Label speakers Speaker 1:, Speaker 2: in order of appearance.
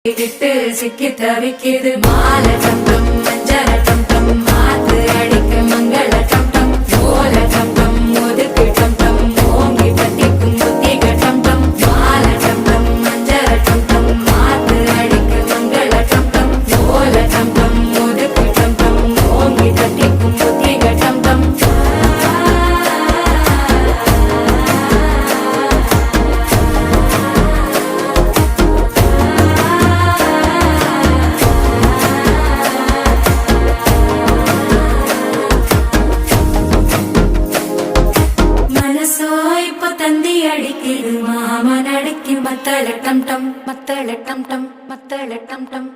Speaker 1: விட்டு சிக்கி தவிக்குது மால டம் டம் மஞ்சள டம் டம் மாத்து அடிக்க மங்கள டம் டம் ஓல டம் டம் ஒதுக்கு டம் டம் ஓங்கி பத்திக்கும் புத்திக டம் டம் மால டம் டம் மஞ்சள டம் டம் மாத்து அடிக்க மங்கள டம் டம் ஓல டம் டம் ஒதுக்கு டம் டம் ஓங்கி பத்திக்கும் புத்திக டம் டம் தந்தி அடிக்குது மாமன் அடிக்கு மத்தள டம் டம் மத்தள டம் டம் மத்தள டம் டம்